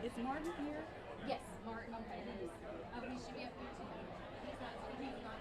Is Martin here? Yes, Martin. Okay. He should be up here too. He's not.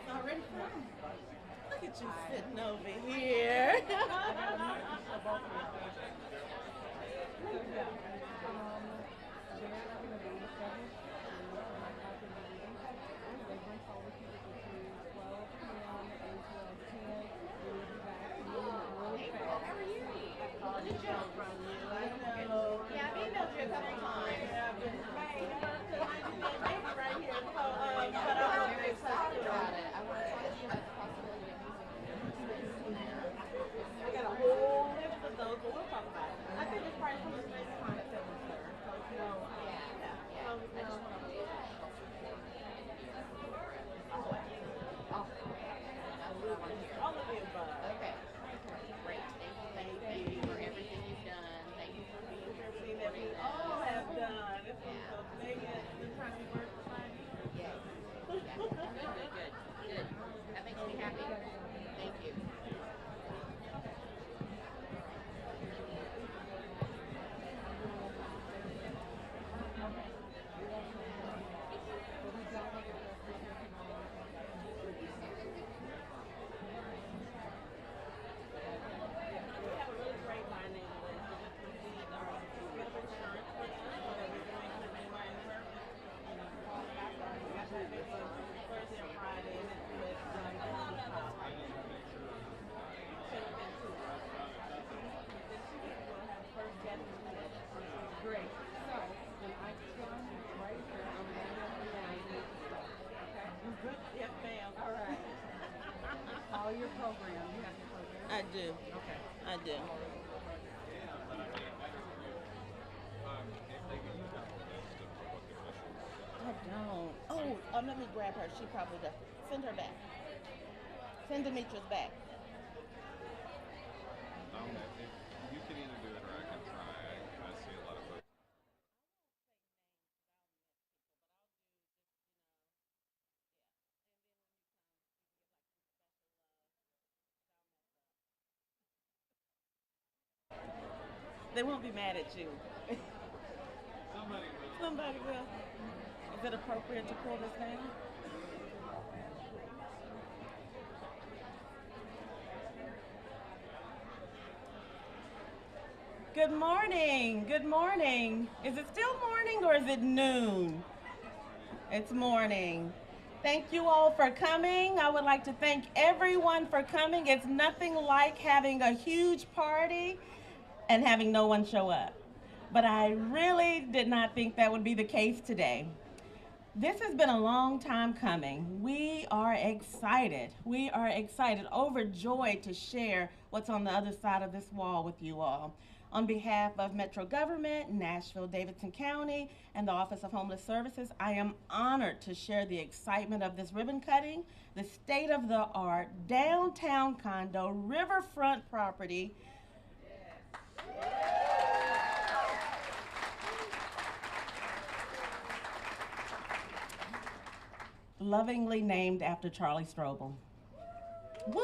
Already come. Look at you sitting over here. Yeah, I've emailed you a couple of times. Right here. So, but I'm very excited about it. I want to talk to you about the possibility of using it. I got a whole list of those, but we'll talk about it. I think it's probably some of the next time that we'll serve. So, you know, yeah. So, you know, all of the above. Okay. Great. Thank you for everything you've done. Thank you for being here. Everything that we all have done. It's been so big. It's been trying to work for 5 years. Yes. Yeah. Good. That makes me happy. Thank you. We have a really great financing list. We just received our together insurance for us, so that we're doing something by purpose. Call back on we got that maybe Thursday or Friday, and it's with should have been 2 weeks. This week we'll have the first gathering today. Great. So, when I come right here, I'm going to have to start. Okay? Yes, ma'am. All right. All your program. You have your program? I do. Okay. I do. I don't. Oh, let me grab her. She probably does. Send her back. Send Demetrius back. You can either do it or I can try. I see a lot of folks. They won't be mad at you. Somebody will. Somebody will. Is it appropriate to pull this down? Good morning. Good morning. Is it still morning or is it noon? It's morning. Thank you all for coming. I would like to thank everyone for coming. It's nothing like having a huge party and having no one show up. But I really did not think that would be the case today. This has been a long time coming. We are excited. We are excited, overjoyed to share what's on the other side of this wall with you all. On behalf of Metro Government, Nashville, Davidson County, and the Office of Homeless Services, I am honored to share the excitement of this ribbon cutting, the state-of-the-art downtown condo riverfront property. Lovingly named after Charlie Strobel. Woo!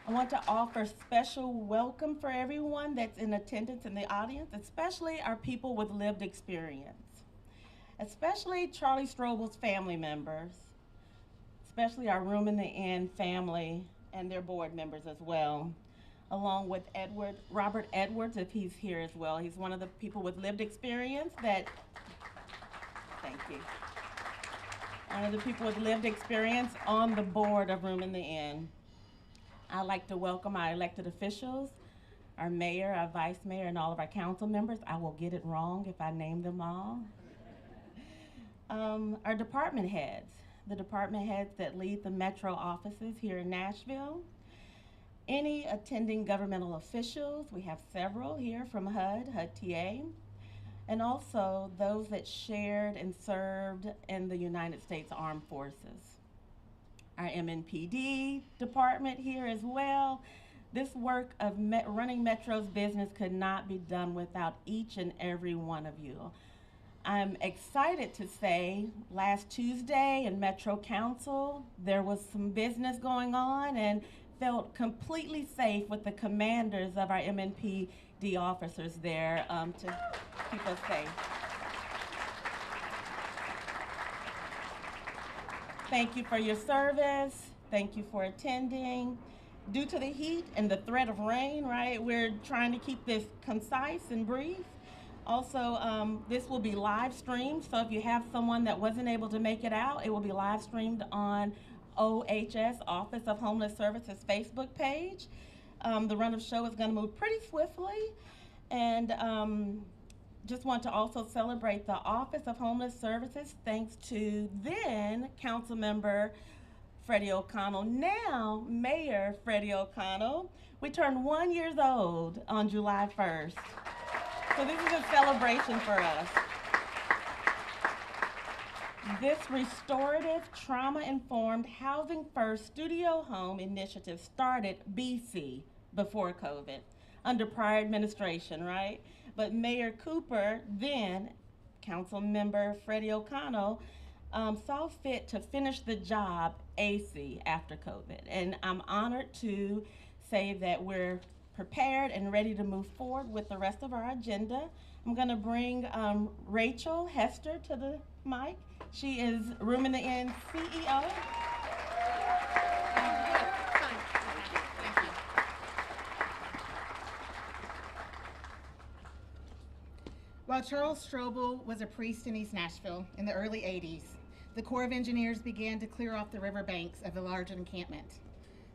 I want to offer special welcome for everyone that's in attendance in the audience, especially our people with lived experience, especially Charlie Strobel's family members, especially our Room in the Inn family and their board members as well, along with Robert Edwards, if he's here as well. He's one of the people with lived experience that, thank you, one of the people with lived experience on the board of Room in the Inn. I'd like to welcome our elected officials, our mayor, our vice mayor, and all of our council members. I will get it wrong if I name them all. Our department heads, the department heads that lead the metro offices here in Nashville. Any attending governmental officials, we have several here from HUD TA, and also those that shared and served in the United States Armed Forces. Our MNPD department here as well. This work of running Metro's business could not be done without each and every one of you. I'm excited to say last Tuesday in Metro Council, there was some business going on and felt completely safe with the commanders of our MNPD officers there to keep us safe. Thank you for your service. Thank you for attending. Due to the heat and the threat of rain, right, we're trying to keep this concise and brief. Also, this will be live streamed, so if you have someone that wasn't able to make it out, it will be live streamed on OHS, Office of Homeless Services Facebook page. The run of show is going to move pretty swiftly, and just want to also celebrate the Office of Homeless Services thanks to then Council Member Freddie O'Connell, now Mayor Freddie O'Connell. We turned 1 year old on July 1st. So this is a celebration for us. This restorative, trauma-informed, housing first studio home initiative started BC before COVID, under prior administration, right? But Mayor Cooper, then Council Member Freddie O'Connell, saw fit to finish the job AC after COVID. And I'm honored to say that we're prepared and ready to move forward with the rest of our agenda. I'm gonna bring Rachel Hester to the mic. She is Room in the Inn CEO. While Charles Strobel was a priest in East Nashville in the early 80s, the Corps of Engineers began to clear off the riverbanks of the large encampment.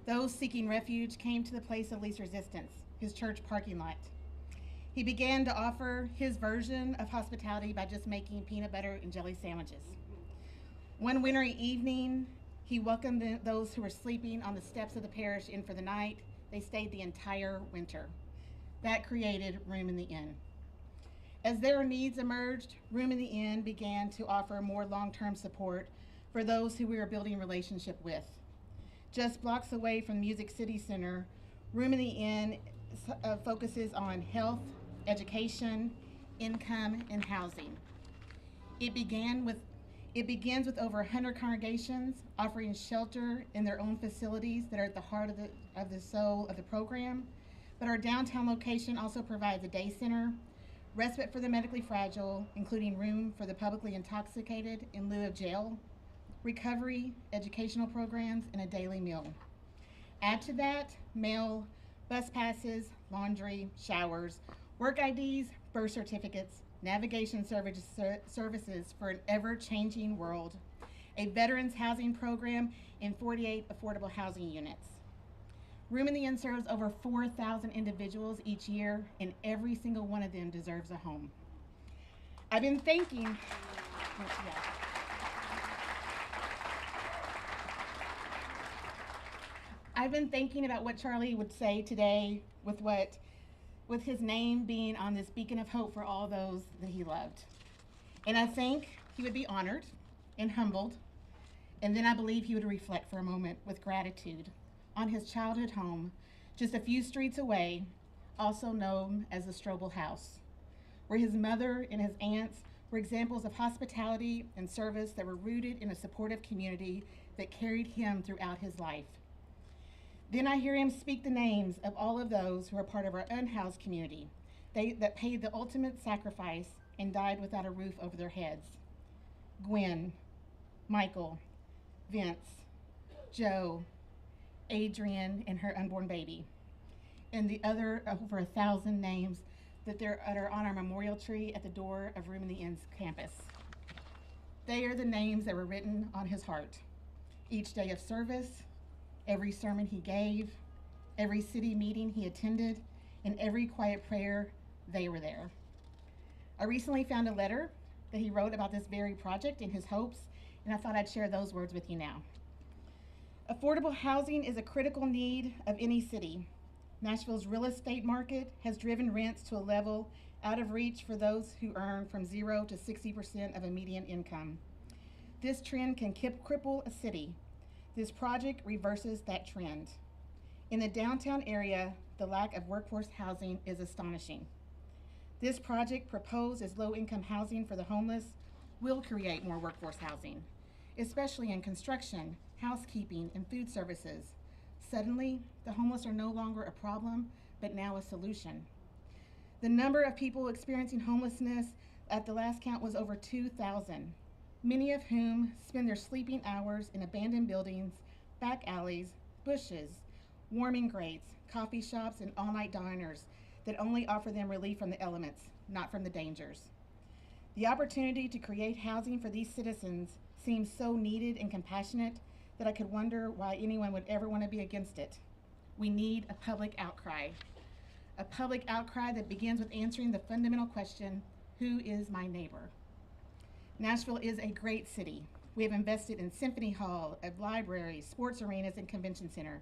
Those seeking refuge came to the place of least resistance, his church parking lot. He began to offer his version of hospitality by just making peanut butter and jelly sandwiches. One wintry evening, he welcomed those who were sleeping on the steps of the parish in for the night. They stayed the entire winter. That created Room in the Inn. As their needs emerged, Room in the Inn began to offer more long-term support for those who we were building relationship with. Just blocks away from Music City Center, Room in the Inn focuses on health, education, income, and housing. It begins with over 100 congregations offering shelter in their own facilities that are at the heart of the soul of the program. But our downtown location also provides a day center, respite for the medically fragile, including room for the publicly intoxicated in lieu of jail, recovery, educational programs, and a daily meal. Add to that mail, bus passes, laundry, showers, work IDs, birth certificates, navigation services for an ever-changing world, a veterans housing program, and 48 affordable housing units. Room in the Inn serves over 4,000 individuals each year, and every single one of them deserves a home. I've been thinking about what Charlie would say today with his name being on this beacon of hope for all those that he loved. And I think he would be honored and humbled, and then I believe he would reflect for a moment with gratitude on his childhood home, just a few streets away, also known as the Strobel House, where his mother and his aunts were examples of hospitality and service that were rooted in a supportive community that carried him throughout his life. Then I hear him speak the names of all of those who are part of our unhoused community, that paid the ultimate sacrifice and died without a roof over their heads. Gwen, Michael, Vince, Joe, Adrian and her unborn baby, and the other over 1,000 names that are on our memorial tree at the door of Room in the Inn's campus. They are the names that were written on his heart. Each day of service, every sermon he gave, every city meeting he attended, and every quiet prayer, they were there. I recently found a letter that he wrote about this very project and his hopes, and I thought I'd share those words with you now. Affordable housing is a critical need of any city. Nashville's real estate market has driven rents to a level out of reach for those who earn from 0 to 60% of a median income. This trend can cripple a city. This project reverses that trend. In the downtown area, the lack of workforce housing is astonishing. This project, proposed as low-income housing for the homeless, will create more workforce housing, especially in construction, housekeeping, and food services. Suddenly, the homeless are no longer a problem, but now a solution. The number of people experiencing homelessness at the last count was over 2,000, many of whom spend their sleeping hours in abandoned buildings, back alleys, bushes, warming grates, coffee shops, and all-night diners that only offer them relief from the elements, not from the dangers. The opportunity to create housing for these citizens seems so needed and compassionate that I could wonder why anyone would ever want to be against it. We need a public outcry that begins with answering the fundamental question, who is my neighbor? Nashville is a great city. We have invested in Symphony Hall, a library, sports arenas, and convention center.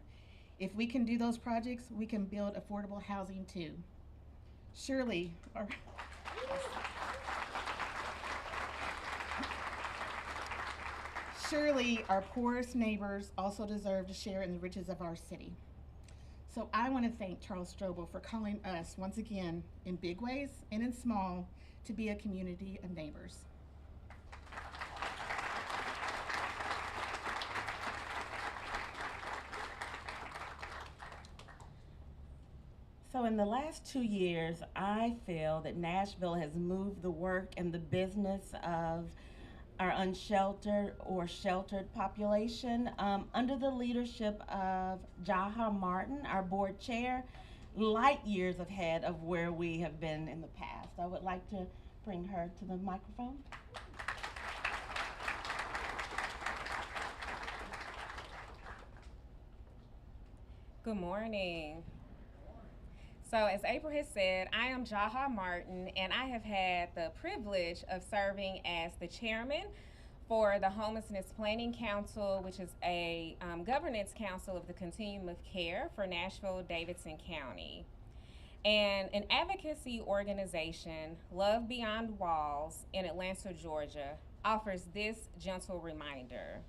If we can do those projects, we can build affordable housing too. Surely our poorest neighbors also deserve to share in the riches of our city. So I want to thank Charles Strobel for calling us once again, in big ways and in small, to be a community of neighbors. So in the last 2 years, I feel that Nashville has moved the work and the business of our unsheltered or sheltered population under the leadership of Jaha Martin, our board chair, light years ahead of where we have been in the past. I would like to bring her to the microphone. Good morning. So as April has said, I am Jaha Martin, and I have had the privilege of serving as the chairman for the Homelessness Planning Council, which is a governance council of the Continuum of Care for Nashville, Davidson County. And an advocacy organization, Love Beyond Walls in Atlanta, Georgia, offers this gentle reminder.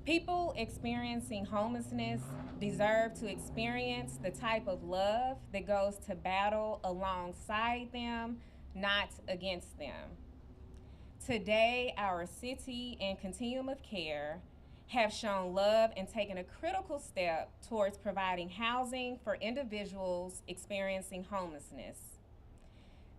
People experiencing homelessness deserve to experience the type of love that goes to battle alongside them, not against them. Today, our city and Continuum of Care have shown love and taken a critical step towards providing housing for individuals experiencing homelessness.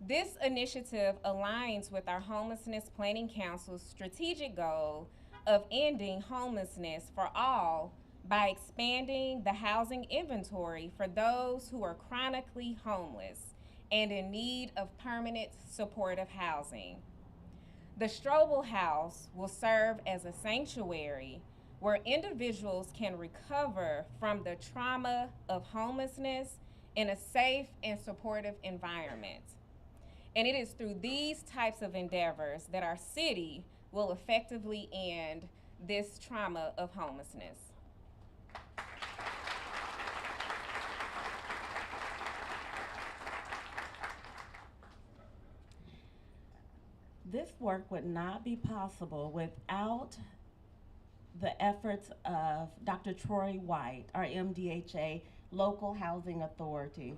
This initiative aligns with our Homelessness Planning Council's strategic goal of ending homelessness for all by expanding the housing inventory for those who are chronically homeless and in need of permanent supportive housing. The Strobel House will serve as a sanctuary where individuals can recover from the trauma of homelessness in a safe and supportive environment. And it is through these types of endeavors that our city will effectively end this trauma of homelessness. This work would not be possible without the efforts of Dr. Troy White, our MDHA Local Housing Authority.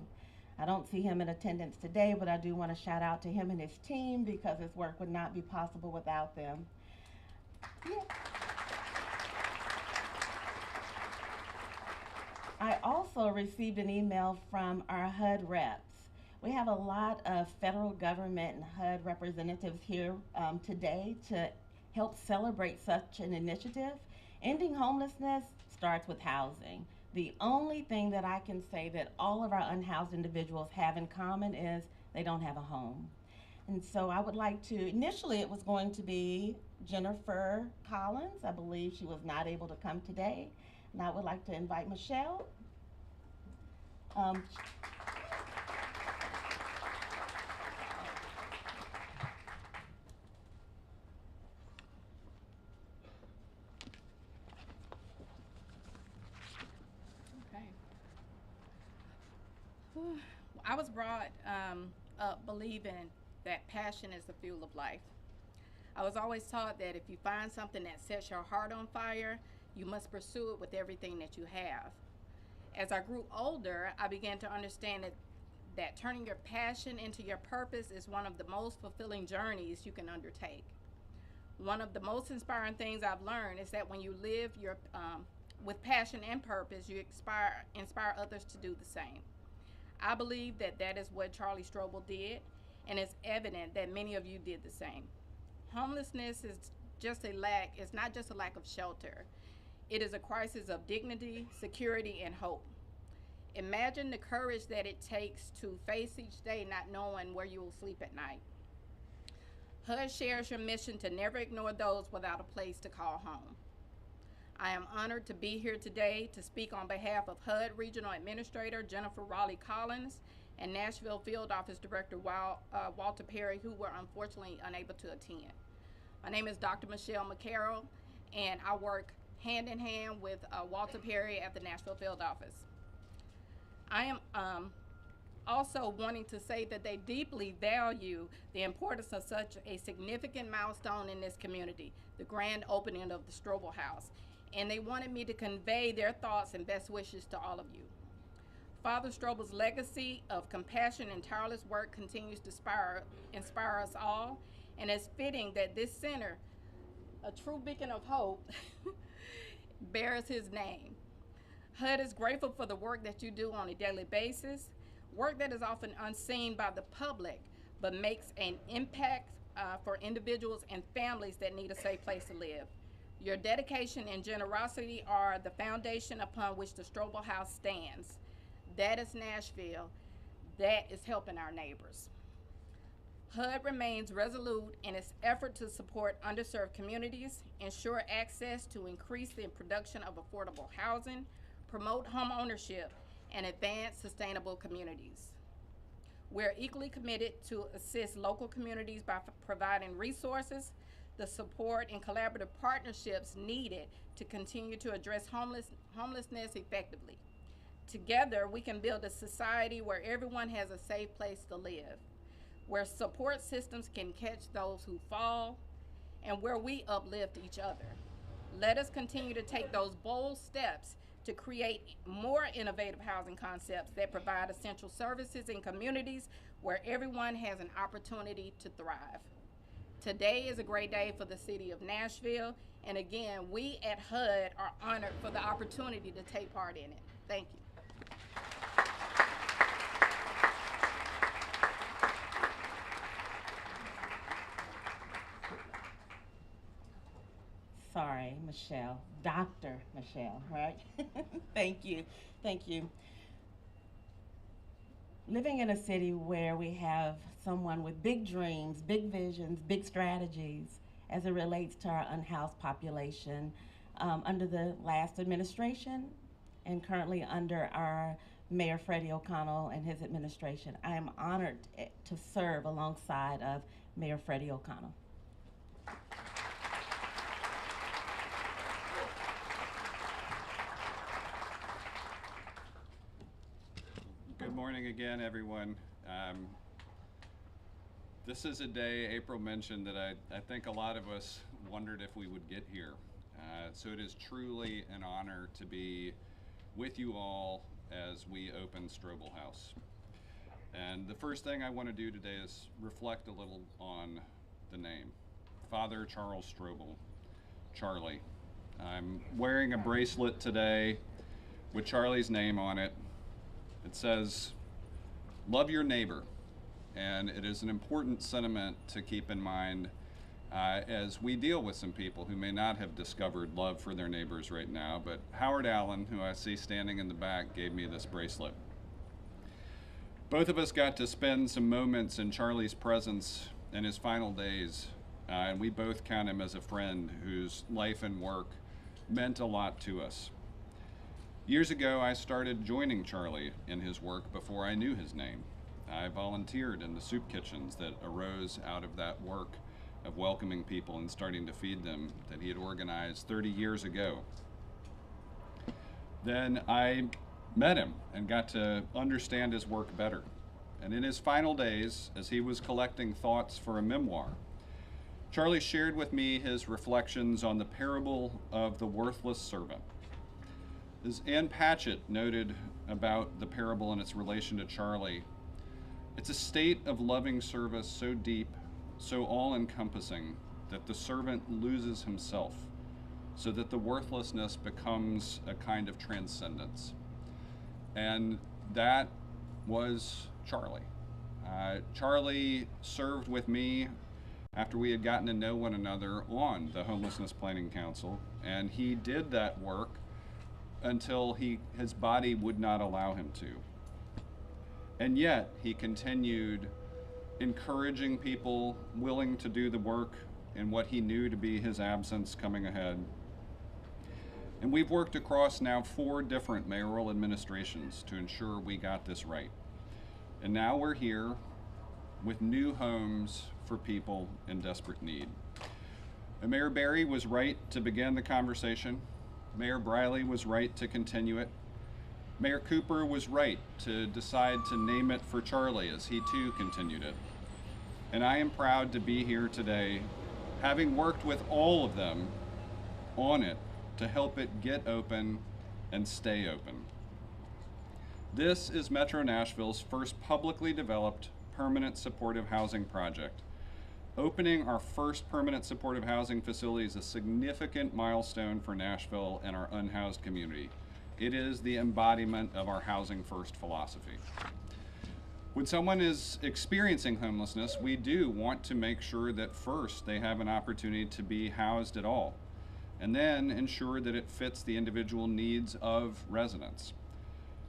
I don't see him in attendance today, but I do want to shout out to him and his team because his work would not be possible without them. Yeah. I also received an email from our HUD reps. We have a lot of federal government and HUD representatives here today to help celebrate such an initiative. Ending homelessness starts with housing. The only thing that I can say that all of our unhoused individuals have in common is they don't have a home. And so I would like to, initially it was going to be Jennifer Collins. I believe she was not able to come today. And I would like to invite Michelle. Um, Okay. Whew. I was brought up believing that passion is the fuel of life. I was always taught that if you find something that sets your heart on fire, you must pursue it with everything that you have. As I grew older, I began to understand that turning your passion into your purpose is one of the most fulfilling journeys you can undertake. One of the most inspiring things I've learned is that when you live with passion and purpose, you inspire others to do the same. I believe that is what Charlie Strobel did, and it's evident that many of you did the same. Homelessness is not just a lack of shelter. It is a crisis of dignity, security, and hope. Imagine the courage that it takes to face each day not knowing where you will sleep at night. HUD shares your mission to never ignore those without a place to call home. I am honored to be here today to speak on behalf of HUD Regional Administrator Jennifer Raleigh Collins and Nashville Field Office Director Walter Perry, who were unfortunately unable to attend. My name is Dr. Michelle McCarroll, and I work hand in hand with Walter Perry at the Nashville Field Office. I am also wanting to say that they deeply value the importance of such a significant milestone in this community, the grand opening of the Strobel House, and they wanted me to convey their thoughts and best wishes to all of you. Father Strobel's legacy of compassion and tireless work continues to inspire us all, and it's fitting that this center, a true beacon of hope, bears his name. HUD is grateful for the work that you do on a daily basis, work that is often unseen by the public, but makes an impact for individuals and families that need a safe place to live. Your dedication and generosity are the foundation upon which the Strobel House stands. That is Nashville. That is helping our neighbors. HUD remains resolute in its effort to support underserved communities, ensure access to increase the production of affordable housing, promote home ownership, and advance sustainable communities. We're equally committed to assist local communities by providing resources, the support, and collaborative partnerships needed to continue to address homelessness effectively. Together, we can build a society where everyone has a safe place to live, where support systems can catch those who fall, and where we uplift each other. Let us continue to take those bold steps to create more innovative housing concepts that provide essential services in communities where everyone has an opportunity to thrive. Today is a great day for the city of Nashville, and again, we at HUD are honored for the opportunity to take part in it. Thank you. Sorry, Michelle. Dr. Michelle, right? Thank you. Thank you. Living in a city where we have someone with big dreams, big visions, big strategies as it relates to our unhoused population under the last administration and currently under our Mayor Freddie O'Connell and his administration. I am honored to serve alongside of Mayor Freddie O'Connell. Good morning again, everyone. This is a day April mentioned that I think a lot of us wondered if we would get here. So it is truly an honor to be with you all as we open Strobel House. And the first thing I want to do today is reflect a little on the name. Father Charles Strobel, Charlie. I'm wearing a bracelet today with Charlie's name on it. It says, "Love your neighbor." And it is an important sentiment to keep in mind as we deal with some people who may not have discovered love for their neighbors right now. But Howard Allen, who I see standing in the back, gave me this bracelet. Both of us got to spend some moments in Charlie's presence in his final days, and we both count him as a friend whose life and work meant a lot to us. Years ago, I started joining Charlie in his work before I knew his name. I volunteered in the soup kitchens that arose out of that work of welcoming people and starting to feed them that he had organized 30 years ago. Then I met him and got to understand his work better. And in his final days, as he was collecting thoughts for a memoir, Charlie shared with me his reflections on the parable of the worthless servant. As Ann Patchett noted about the parable and its relation to Charlie, it's a state of loving service so deep, so all-encompassing, that the servant loses himself, so that the worthlessness becomes a kind of transcendence. And that was Charlie. Charlie served with me after we had gotten to know one another on the Homelessness Planning Council, and he did that work until his body would not allow him to. And yet, he continued encouraging people willing to do the work in what he knew to be his absence coming ahead. And we've worked across now 4 different mayoral administrations to ensure we got this right. And now we're here with new homes for people in desperate need. And Mayor Berry was right to begin the conversation. Mayor Briley was right to continue it. Mayor Cooper was right to decide to name it for Charlie as he too continued it. And I am proud to be here today, having worked with all of them on it to help it get open and stay open. This is Metro Nashville's first publicly developed permanent supportive housing project. Opening our first permanent supportive housing facility is a significant milestone for Nashville and our unhoused community. It is the embodiment of our housing first philosophy. When someone is experiencing homelessness, we do want to make sure that first they have an opportunity to be housed at all, and then ensure that it fits the individual needs of residents.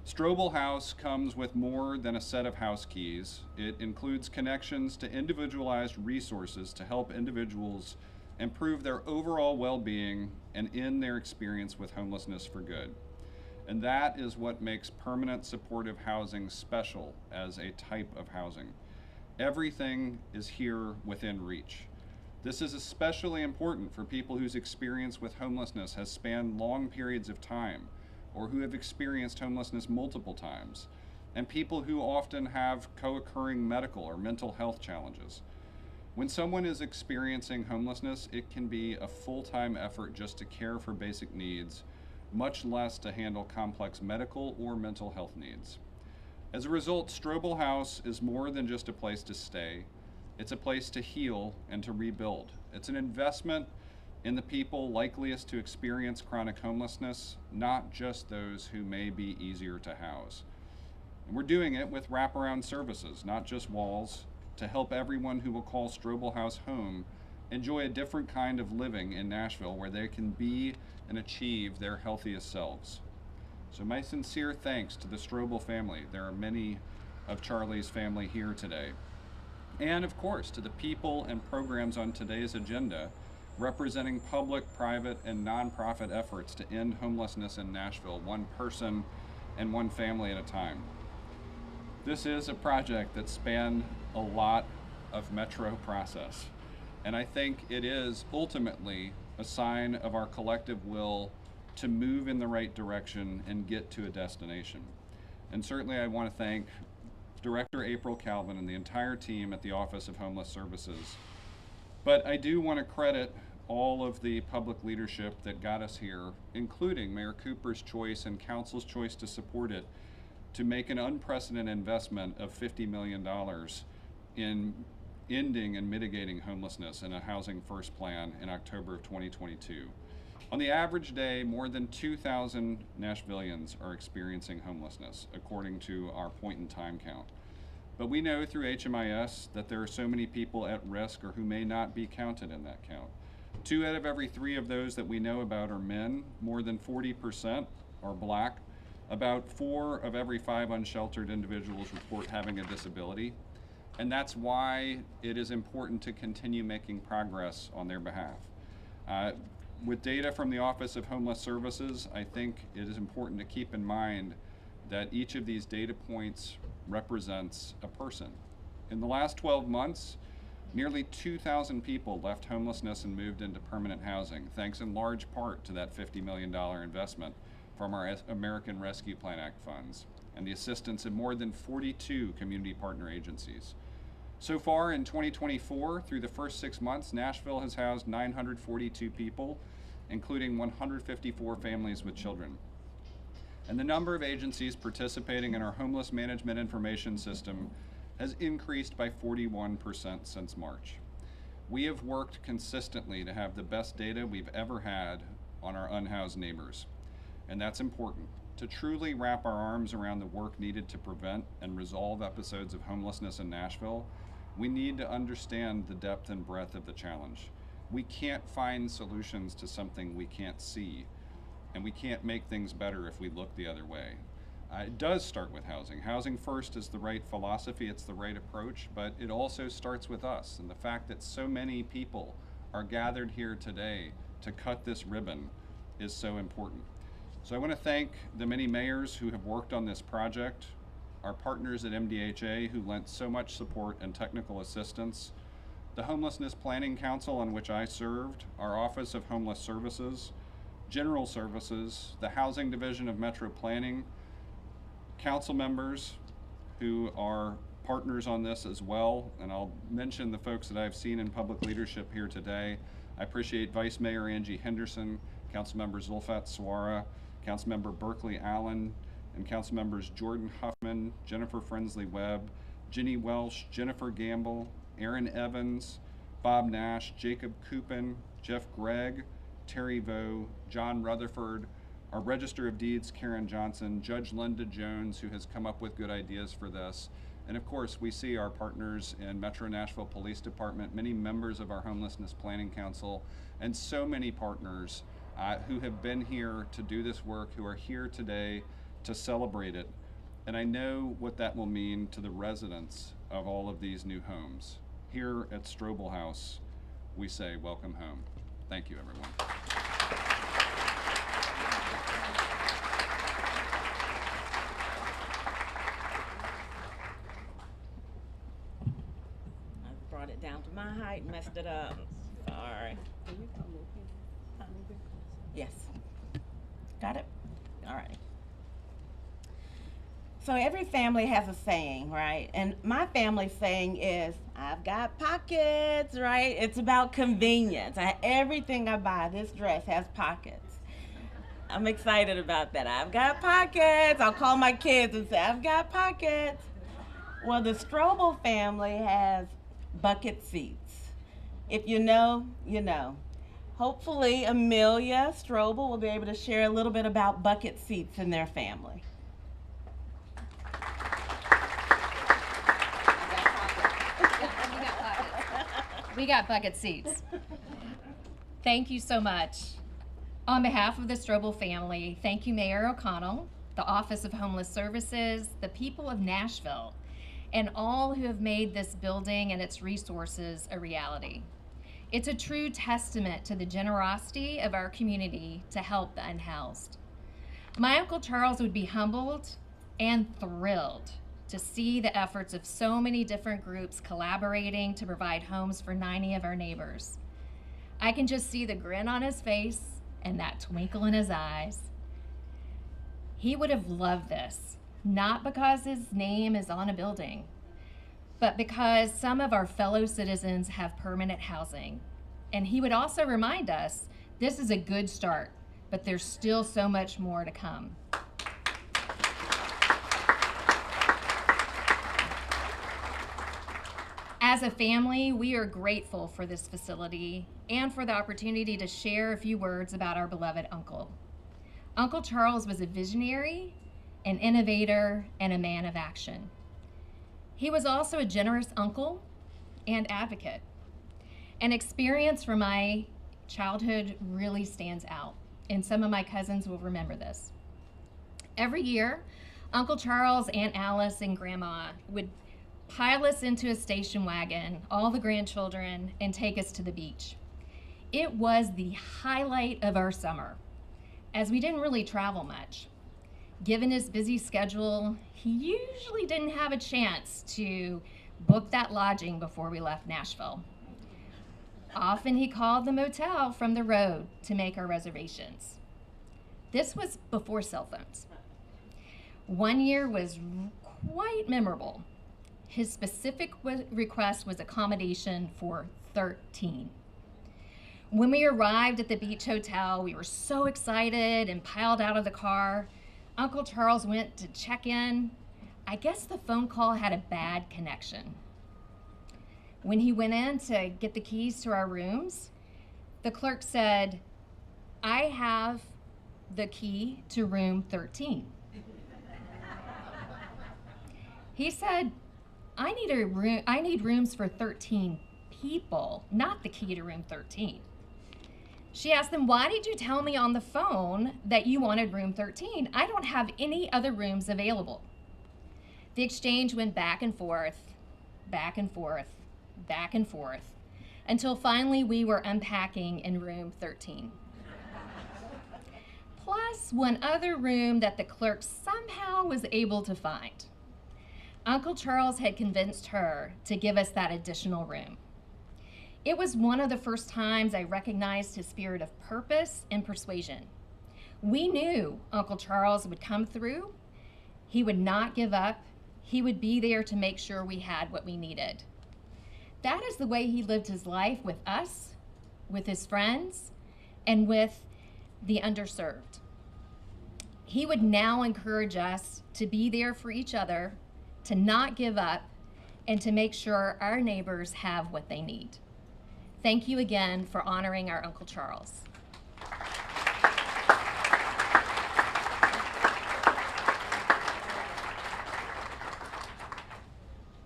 Strobel House comes with more than a set of house keys. It includes connections to individualized resources to help individuals improve their overall well-being and end their experience with homelessness for good. And that is what makes permanent supportive housing special as a type of housing. Everything is here within reach. This is especially important for people whose experience with homelessness has spanned long periods of time, or who have experienced homelessness multiple times, and people who often have co-occurring medical or mental health challenges. When someone is experiencing homelessness, it can be a full-time effort just to care for basic needs, much less to handle complex medical or mental health needs. As a result, Strobel House is more than just a place to stay. It's a place to heal and to rebuild. It's an investment in the people likeliest to experience chronic homelessness, not just those who may be easier to house. And we're doing it with wraparound services, not just walls, to help everyone who will call Strobel House home enjoy a different kind of living in Nashville where they can be and achieve their healthiest selves. So my sincere thanks to the Strobel family. There are many of Charlie's family here today. And of course, to the people and programs on today's agenda representing public, private, and nonprofit efforts to end homelessness in Nashville, one person and one family at a time. This is a project that spanned a lot of Metro process, and I think it is ultimately a sign of our collective will to move in the right direction and get to a destination. And certainly I want to thank Director April Calvin and the entire team at the Office of Homeless Services. But I do want to credit all of the public leadership that got us here, including Mayor Cooper's choice and Council's choice to support it, to make an unprecedented investment of $50 million in ending and mitigating homelessness in a Housing First plan in October of 2022. On the average day, more than 2,000 Nashvillians are experiencing homelessness, according to our point-in-time count. But we know through HMIS that there are so many people at risk or who may not be counted in that count. 2 out of every 3 of those that we know about are men. More than 40% are Black. About 4 of every 5 unsheltered individuals report having a disability. And that's why it is important to continue making progress on their behalf. With data from the Office of Homeless Services, I think it is important to keep in mind that each of these data points represents a person. In the last 12 months, nearly 2,000 people left homelessness and moved into permanent housing, thanks in large part to that $50 million investment from our American Rescue Plan Act funds and the assistance of more than 42 community partner agencies. So far in 2024, through the first 6 months, Nashville has housed 942 people, including 154 families with children. And the number of agencies participating in our homeless management information system has increased by 41% since March. We have worked consistently to have the best data we've ever had on our unhoused neighbors. And that's important. To truly wrap our arms around the work needed to prevent and resolve episodes of homelessness in Nashville, we need to understand the depth and breadth of the challenge. We can't find solutions to something we can't see, and we can't make things better if we look the other way. It does start with housing. Housing first is the right philosophy, it's the right approach, but it also starts with us. And the fact that so many people are gathered here today to cut this ribbon is so important. So I want to thank the many mayors who have worked on this project, our partners at MDHA who lent so much support and technical assistance, the Homelessness Planning Council on which I served, our Office of Homeless Services, General Services, the Housing Division of Metro Planning, council members who are partners on this as well, and I'll mention the folks that I've seen in public leadership here today. I appreciate Vice Mayor Angie Henderson, Councilmember Zulfat Swara, Councilmember Berkeley Allen, and Councilmembers Jordan Huffman, Jennifer Frensley-Webb, Ginny Welsh, Jennifer Gamble, Aaron Evans, Bob Nash, Jacob Coupin, Jeff Gregg, Terry Vo, John Rutherford, our Register of Deeds, Karen Johnson, Judge Linda Jones, who has come up with good ideas for this. And of course, we see our partners in Metro Nashville Police Department, many members of our Homelessness Planning Council, and so many partners who have been here to do this work, who are here today to celebrate it. And I know what that will mean to the residents of all of these new homes. Here at Strobel House, we say welcome home. Thank you, everyone. I brought it down to my height, messed it up. Sorry. Yes. Got it? All right. So every family has a saying, right? And my family saying is, I've got pockets, right? It's about convenience. Everything I buy, this dress has pockets. I'm excited about that. I've got pockets. I'll call my kids and say, I've got pockets. Well, the Strobel family has bucket seats. If you know, you know. Hopefully, Amelia Strobel will be able to share a little bit about bucket seats in their family. We got bucket seats. Thank you so much. On behalf of the Strobel family, thank you, Mayor O'Connell, the Office of Homeless Services, the people of Nashville, and all who have made this building and its resources a reality. It's a true testament to the generosity of our community to help the unhoused. My Uncle Charles would be humbled and thrilled to see the efforts of so many different groups collaborating to provide homes for 90 of our neighbors. I can just see the grin on his face and that twinkle in his eyes. He would have loved this, not because his name is on a building, but because some of our fellow citizens have permanent housing. And he would also remind us, this is a good start, but there's still so much more to come. As a family, we are grateful for this facility and for the opportunity to share a few words about our beloved uncle. Uncle Charles was a visionary, an innovator, and a man of action. He was also a generous uncle and advocate. An experience from my childhood really stands out, and some of my cousins will remember this. Every year, Uncle Charles, Aunt Alice, and Grandma would pile us into a station wagon, all the grandchildren, and take us to the beach. It was the highlight of our summer, as we didn't really travel much. Given his busy schedule, he usually didn't have a chance to book that lodging before we left Nashville. Often he called the motel from the road to make our reservations. This was before cell phones. One year was quite memorable. His specific request was accommodation for 13. When we arrived at the beach hotel, we were so excited and piled out of the car. Uncle Charles went to check in. I guess the phone call had a bad connection. When he went in to get the keys to our rooms, the clerk said, "I have the key to room 13. He said, I need rooms for 13 people, not the key to room 13. She asked him, "Why did you tell me on the phone that you wanted room 13? I don't have any other rooms available." The exchange went back and forth, back and forth, back and forth, until finally we were unpacking in room 13. Plus one other room that the clerk somehow was able to find. Uncle Charles had convinced her to give us that additional room. It was one of the first times I recognized his spirit of purpose and persuasion. We knew Uncle Charles would come through. He would not give up. He would be there to make sure we had what we needed. That is the way he lived his life with us, with his friends, and with the underserved. He would now encourage us to be there for each other, to not give up, and to make sure our neighbors have what they need. Thank you again for honoring our Uncle Charles.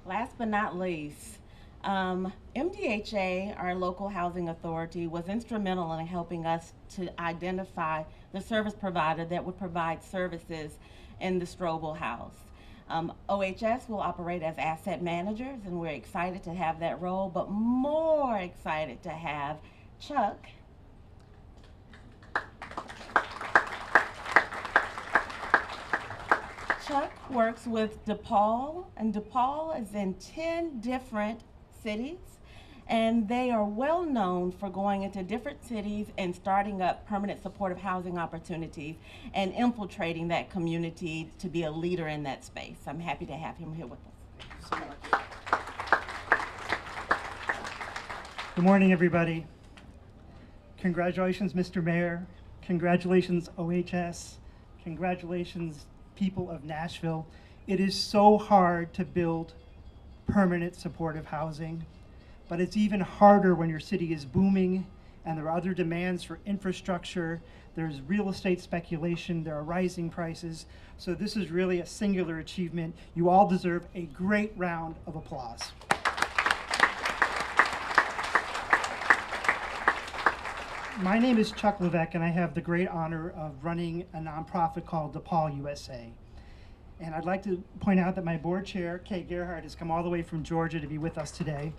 Last but not least, MDHA, our local housing authority, was instrumental in helping us to identify the service provider that would provide services in the Strobel house. OHS will operate as asset managers, and we're excited to have that role, but more excited to have Chuck works with DePaul, and DePaul is in 10 different cities, and they are well known for going into different cities and starting up permanent supportive housing opportunities and infiltrating that community to be a leader in that space. I'm happy to have him here with us. Good morning, everybody. Congratulations, Mr. Mayor. Congratulations, OHS. Congratulations, people of Nashville. It is so hard to build permanent supportive housing, but it's even harder when your city is booming and there are other demands for infrastructure. There's real estate speculation, there are rising prices. So this is really a singular achievement. You all deserve a great round of applause. My name is Chuck Levesque, and I have the great honor of running a nonprofit called DePaul USA. And I'd like to point out that my board chair, Kay Gerhardt, has come all the way from Georgia to be with us today.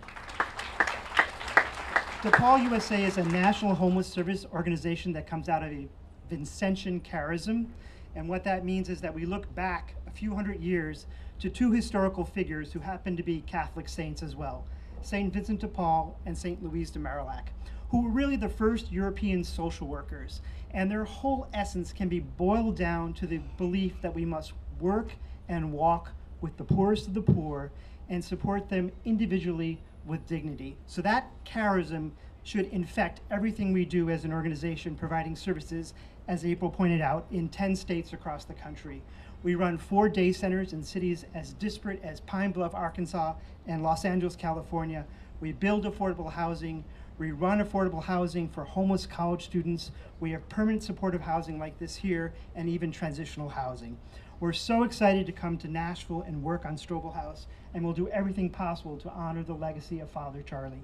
DePaul USA is a national homeless service organization that comes out of a Vincentian charism. And what that means is that we look back a few hundred years to two historical figures who happen to be Catholic saints as well, St. Vincent de Paul and St. Louise de Marillac, who were really the first European social workers. And their whole essence can be boiled down to the belief that we must work and walk with the poorest of the poor and support them individually with dignity. So that charism should infect everything we do as an organization, providing services, as April pointed out, in 10 states across the country. We run 4 day centers in cities as disparate as Pine Bluff, Arkansas, and Los Angeles, California. We build affordable housing, We run affordable housing for homeless college students. We have permanent supportive housing like this here, and even transitional housing. We're so excited to come to Nashville and work on Strobel House, and we'll do everything possible to honor the legacy of Father Charlie.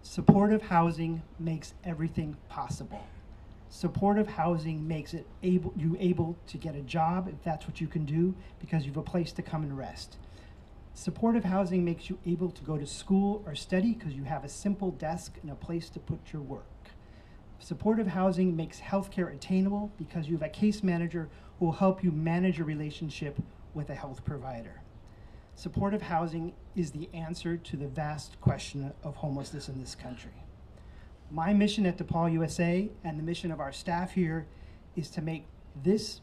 Supportive housing makes everything possible. Supportive housing makes it you able to get a job if that's what you can do, because you have a place to come and rest. Supportive housing makes you able to go to school or study because you have a simple desk and a place to put your work. Supportive housing makes healthcare attainable because you have a case manager who will help you manage your relationship with a health provider. Supportive housing is the answer to the vast question of homelessness in this country. My mission at DePaul USA and the mission of our staff here is to make this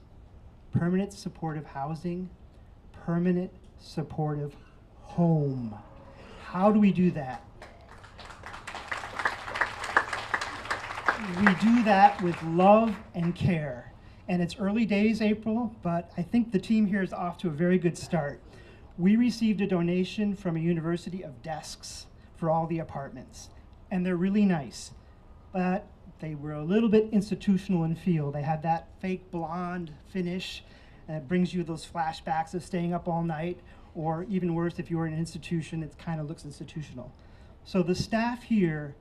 permanent supportive housing permanent supportive home. How do we do that? We do that with love and care. And it's early days, April, but I think the team here is off to a very good start. We received a donation from a university of desks for all the apartments, and they're really nice, but they were a little bit institutional in feel. They had that fake blonde finish, and it brings you those flashbacks of staying up all night, or even worse, if you were in an institution, it kind of looks institutional. So the staff here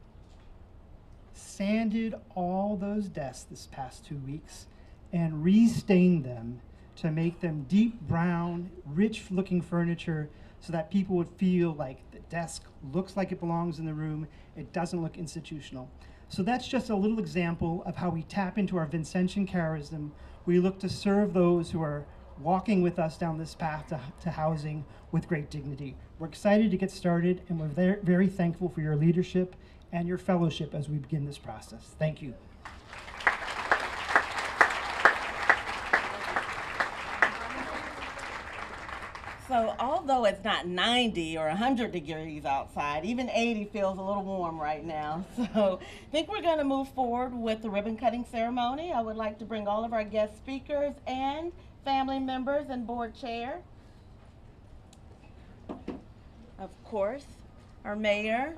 sanded all those desks this past 2 weeks and restained them to make them deep brown, rich looking furniture so that people would feel like the desk looks like it belongs in the room, it doesn't look institutional. So that's just a little example of how we tap into our Vincentian charism. We look to serve those who are walking with us down this path to housing with great dignity. We're excited to get started, and we're very thankful for your leadership and your fellowship as we begin this process. Thank you. So although it's not 90 or 100 degrees outside, even 80 feels a little warm right now. So I think we're going to move forward with the ribbon cutting ceremony. I would like to bring all of our guest speakers and family members and board chair. Of course, our mayor.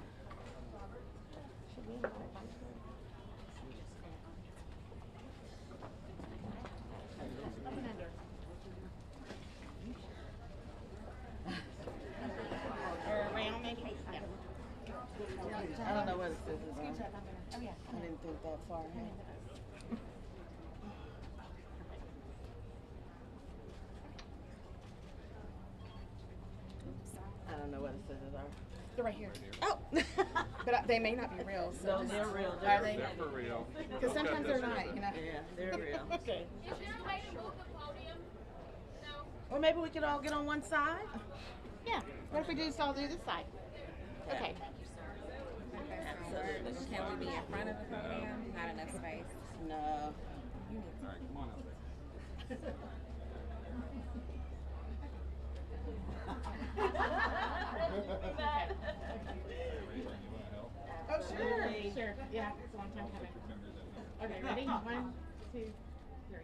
I don't know where the scissors are. Oh yeah. I didn't think that far ahead. I don't know where the scissors are. They're right here. Oh. But they may not be real. So No, they're real. Are they? They're for real. Because sometimes they're not, you know. Yeah, they're real. Okay. Is there a way to move the podium? No. Or maybe we could all get on one side. Yeah. What if we just all do this side? Okay. Can we be in front of the podium? Not enough space. No. All right, come on up there. Oh, sure. Sure. Yeah, it's a long time coming. Okay, ready? 1, 2, 3.